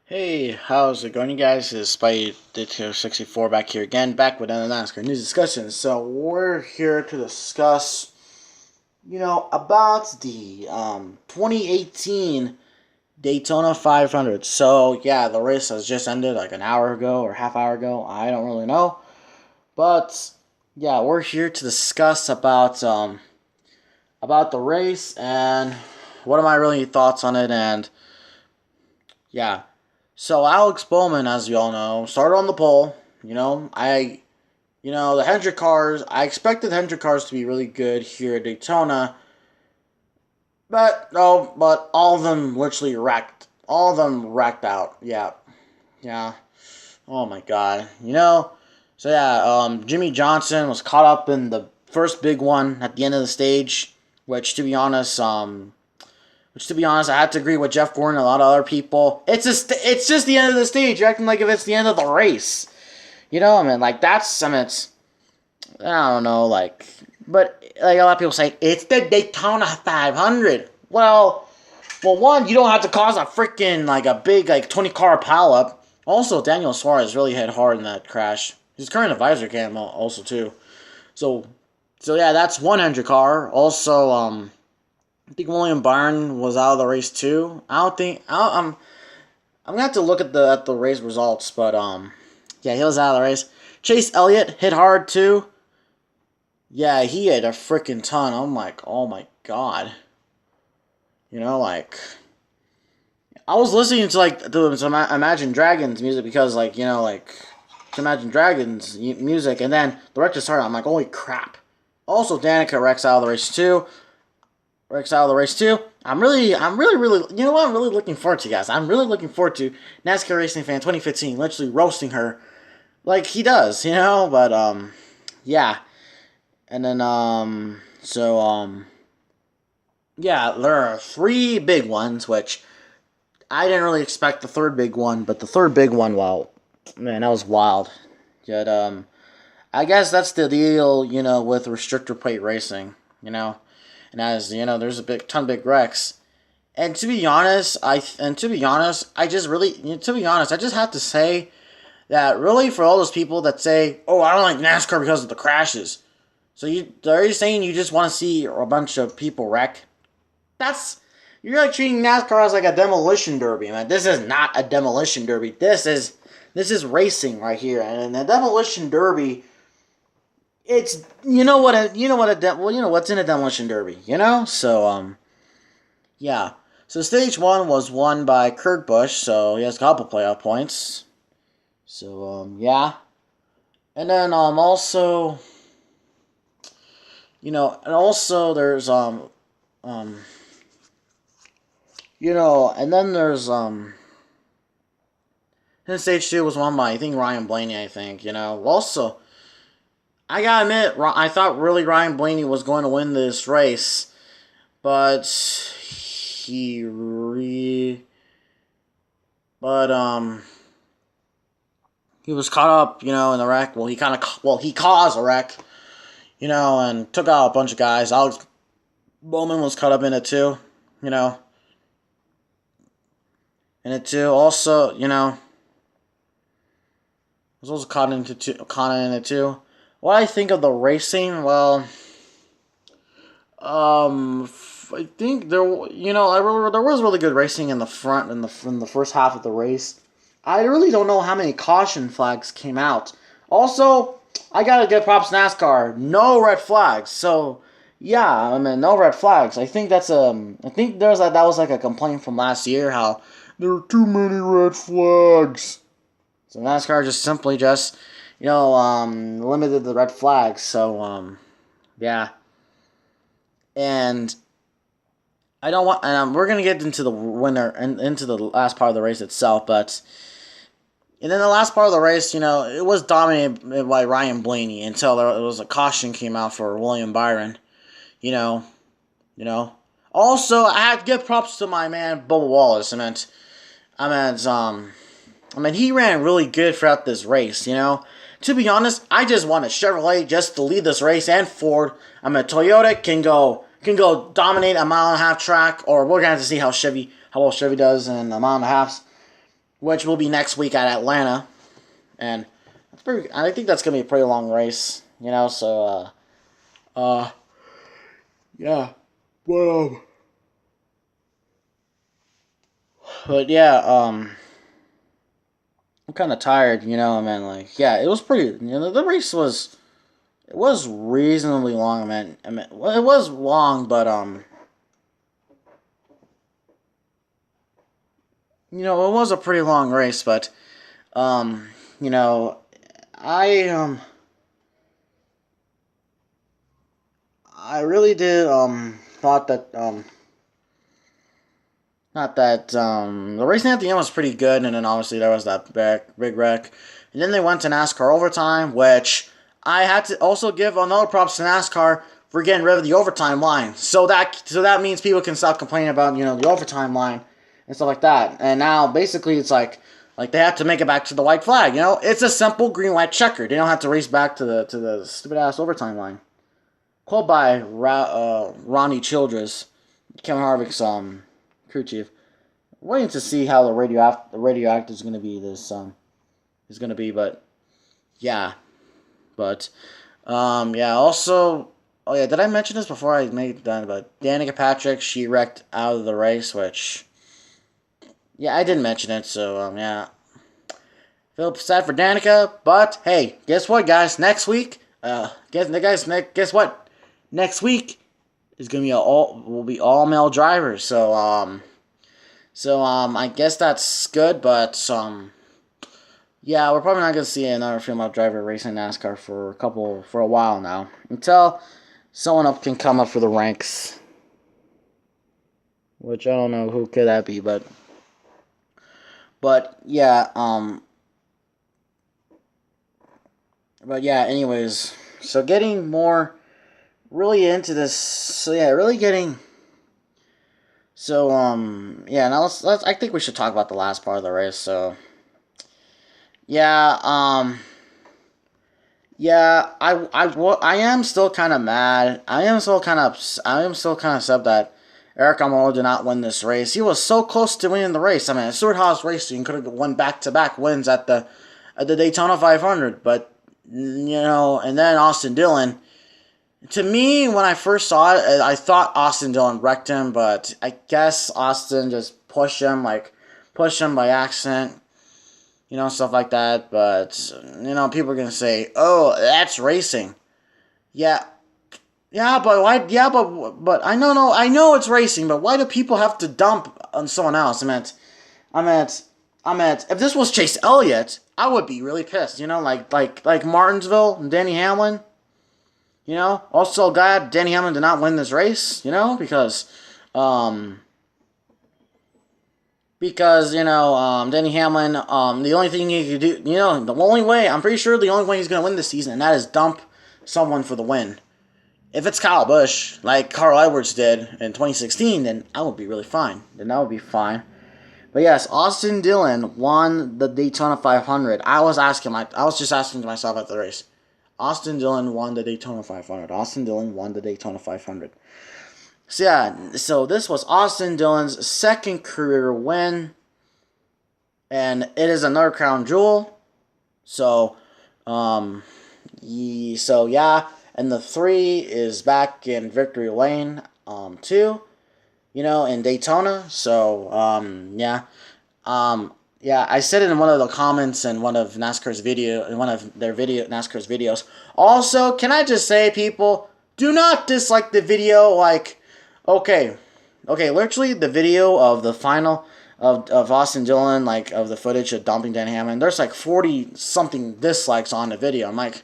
Hey, how's it going, you guys? It's Spidey Daytona 64 back here again, back with another Nascar news discussion. So we're here to discuss, about the 2018 Daytona 500. So yeah, the race has just ended like an hour ago or half hour ago. I don't really know, but yeah, we're here to discuss about the race and what are my really thoughts on it, and yeah. So Alex Bowman, as you all know, started on the pole. The Hendrick cars. I expected Hendrick cars to be really good here at Daytona, but no. But all of them literally wrecked. All of them wrecked out. Yeah, yeah. Oh my god. So yeah. Jimmy Johnson was caught up in the first big one at the end of the stage, which to be honest, I have to agree with Jeff Gordon and a lot of other people. It's just the end of the stage. You're acting like if it's the end of the race. It's, I don't know, but like a lot of people say, it's the Daytona 500. Well, one, you don't have to cause a freaking, a big, 20 car pileup. Also, Daniel Suarez really hit hard in that crash. His current advisor came also, too. So yeah, that's 100 car. Also, I think William Byron was out of the race too. I'm gonna have to look at the race results, but yeah, he was out of the race. Chase Elliott hit hard too. Yeah, he hit a freaking ton. I'm like, oh my god. I was listening to Imagine Dragons music because to Imagine Dragons music, and then the wreck just started. I'm like, holy crap. Also, Danica wrecks out of the race too. I'm really, I'm really looking forward to, guys. I'm really looking forward to NASCAR Racing Fan 2015 literally roasting her like he does, but, yeah. And then, yeah, there are three big ones, which I didn't really expect the third big one, but the third big one, wow, man, that was wild. But, I guess that's the deal, with restrictor plate racing, And as there's a big ton of big wrecks. And to be honest, I just have to say that really for all those people that say, "Oh, I don't like NASCAR because of the crashes." So are you saying you just want to see a bunch of people wreck? You're like treating NASCAR as like a demolition derby, man. This is not a demolition derby. This is racing right here, and the demolition derby. It's what's in a demolition derby, So yeah. So stage one was won by Kurt Busch, so he has a couple playoff points. So yeah. And then also and also there's and then there's and stage two was won by I think Ryan Blaney, I think, Also, I gotta admit, I thought really Ryan Blaney was going to win this race, but he was caught up, in the wreck. Well, he caused a wreck, and took out a bunch of guys. Alex Bowman was caught up in it too, Also, was also caught in it too. What I think of the racing, well, I think there was really good racing in the front in the first half of the race. I really don't know how many caution flags came out. Also, I gotta give props to NASCAR. No red flags. So yeah, no red flags. I think I think that was like a complaint from last year how there were too many red flags. So NASCAR just simply limited the red flags. So yeah. And I don't want, and we're gonna get into the winner and into the last part of the race itself, and then the last part of the race, it was dominated by Ryan Blaney until there was a caution came out for William Byron, you know. Also, I had to give props to my man Bubba Wallace. He ran really good throughout this race, To be honest, I just want a Chevrolet just to lead this race, and Ford. Toyota can go dominate a mile and a half track, or we're gonna have to see how well Chevy does in a mile and a half. which will be next week at Atlanta, and I think that's gonna be a pretty long race, you know. So, yeah, but yeah, I'm kind of tired, you know. I mean, like, yeah, it was pretty. You know, the race was it was reasonably long. Well, it was long, but you know, it was a pretty long race, but you know, I I really did thought that not that the racing at the end was pretty good, and then obviously there was that big wreck, and then they went to NASCAR overtime, which I had to also give another props to NASCAR for getting rid of the overtime line, so that means people can stop complaining about, you know, the overtime line and stuff like that, and now basically it's like they have to make it back to the white flag, you know, it's a simple green white checker. They don't have to race back to the stupid ass overtime line. Called by Ronnie Childress, Kevin Harvick's crew chief. Waiting to see how the radioactive is going to be is going to be, but yeah, but yeah. Also, oh yeah, did I mention this before I made it done? But Danica Patrick, she wrecked out of the race, which yeah, I didn't mention it. So yeah, feel sad for Danica, but hey, guess what, guys? Next week, guess what? Next week is gonna be will be all male drivers. So I guess that's good, but yeah, we're probably not gonna see another female driver racing NASCAR for a while now, until someone up can come up for the ranks, which I don't know who could that be, but yeah, but yeah. Anyways, so getting more really into this. So yeah, really getting. So yeah. Now let's. I think we should talk about the last part of the race. So yeah. Yeah. I am still kind of mad. I am still kind of upset that Eric Almirola did not win this race. He was so close to winning the race. I mean, Stuart Haas Racing could have won back-to-back wins at the Daytona 500, but you know, and then Austin Dillon. To me, when I first saw it, I thought Austin Dillon wrecked him, but I guess Austin just pushed him by accident, you know, stuff like that. But you know, people are gonna say, "Oh, that's racing." Yeah, yeah, but why? Yeah, but I know it's racing, but why do people have to dump on someone else? I meant, if this was Chase Elliott, I would be really pissed. You know, like Martinsville and Danny Hamlin. You know, also glad Danny Hamlin did not win this race. You know, because Danny Hamlin, the only thing he could do, you know, the only way, I'm pretty sure the only way he's gonna win this season, and that is dump someone for the win. If it's Kyle Busch, like Carl Edwards did in 2016, then I would be really fine. Then that would be fine. But yes, Austin Dillon won the Daytona 500. I was just asking myself at the race. Austin Dillon won the Daytona 500. Austin Dillon won the Daytona 500. So yeah, so this was Austin Dillon's second career win, and it is another crown jewel. So, yeah, and the 3 is back in victory lane, too. You know, in Daytona. So, yeah. Yeah, I said it in one of the comments in one of NASCAR's videos. Also, can I just say, people, do not dislike the video. Like, okay, literally the video of the final of Austin Dillon, like of the footage of dumping Dan Hamlin. There's like 40 something dislikes on the video. I'm like,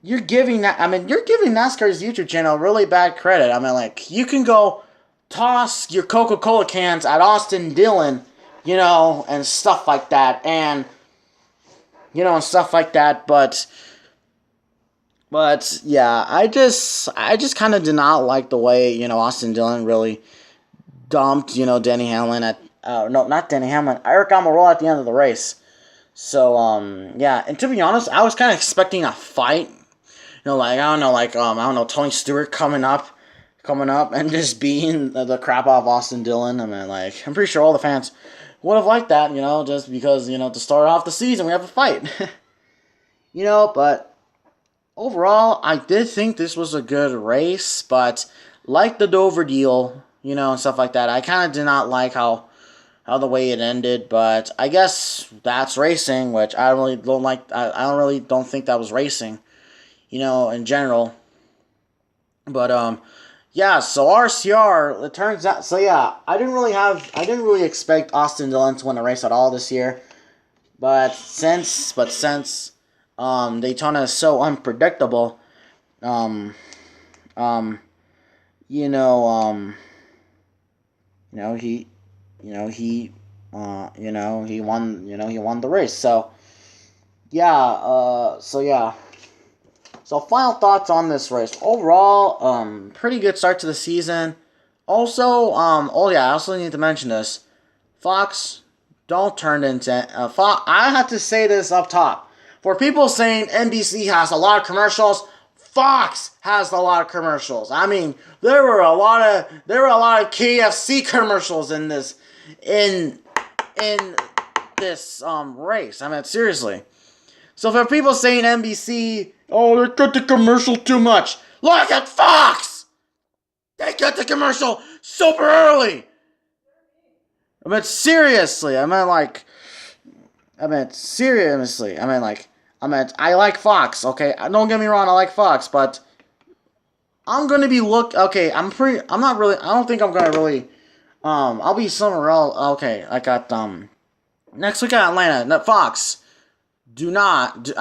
you're giving NASCAR's YouTube channel really bad credit. I mean, like, you can go toss your Coca-Cola cans at Austin Dillon, you know, and stuff like that, but yeah, I just kind of did not like the way, you know, Austin Dillon really dumped, you know, Denny Hamlin not Denny Hamlin, Eric Almirola at the end of the race. So, yeah, and to be honest, I was kind of expecting a fight, you know, like, I don't know, Tony Stewart coming up coming up and just beating the crap out of Austin Dillon. I mean, like, I'm pretty sure all the fans would have liked that, just because, to start off the season, we have a fight. But overall, I did think this was a good race, but like the Dover deal, and stuff like that, I kind of did not like how the way it ended, but I guess that's racing, which I really don't like. Don't think that was racing, in general. But yeah. So RCR, it turns out. So yeah, I didn't really expect Austin Dillon to win a race at all this year, but since Daytona is so unpredictable, um, um, you know, um, he he won the race. So yeah, So final thoughts on this race. Overall, pretty good start to the season. Also, I also need to mention this. Fox, don't turn into Fox. I have to say this up top. For people saying NBC has a lot of commercials, Fox has a lot of commercials. I mean, there were a lot of KFC commercials in this race. I mean, seriously. So for people saying NBC, oh, they cut the commercial too much, look at Fox! They cut the commercial super early! I mean, seriously. I like Fox, okay? Don't get me wrong, I like Fox, but I'm gonna be I don't think I'm gonna really, I'll be somewhere else. Okay, I got, next week at Atlanta, Fox. Do not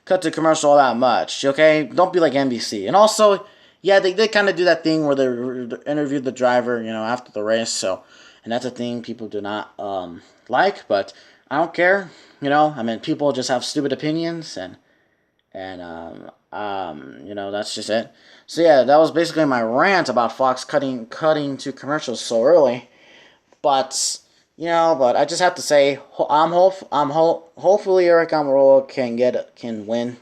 cut the commercial all that much, okay? Don't be like NBC. And also, yeah, they did kind of do that thing where they interviewed the driver, after the race. So, and that's a thing people do not like, but I don't care. I mean, people just have stupid opinions, and that's just it. So yeah, that was basically my rant about Fox cutting to commercials so early, but. But I just have to say, hopefully Eric Almirola can win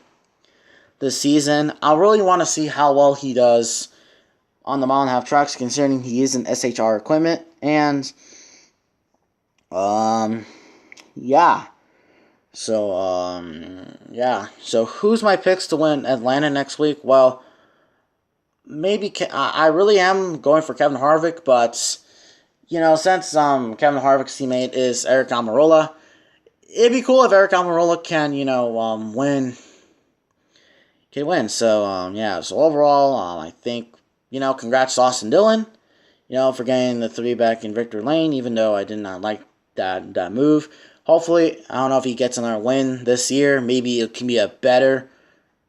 this season. I really want to see how well he does on the mile and a half trucks, considering he is in SHR equipment. And yeah. So yeah. So who's my picks to win Atlanta next week? Well, maybe I really am going for Kevin Harvick, but. Since Kevin Harvick's teammate is Eric Almirola, it'd be cool if Eric Almirola can, win. Can win. So, yeah. So, overall, I think, congrats to Austin Dillon, for getting the 3 back in Victor Lane, even though I did not like that move. Hopefully, I don't know if he gets another win this year. Maybe it can be a better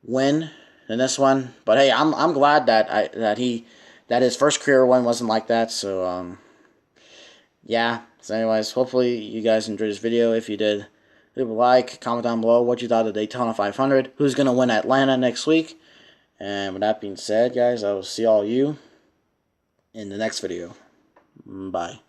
win than this one. But, hey, I'm glad that his first career win wasn't like that. So, yeah, so anyways, hopefully you guys enjoyed this video. If you did, leave a like, comment down below what you thought of the Daytona 500, who's going to win Atlanta next week. And with that being said, guys, I will see all you in the next video. Bye.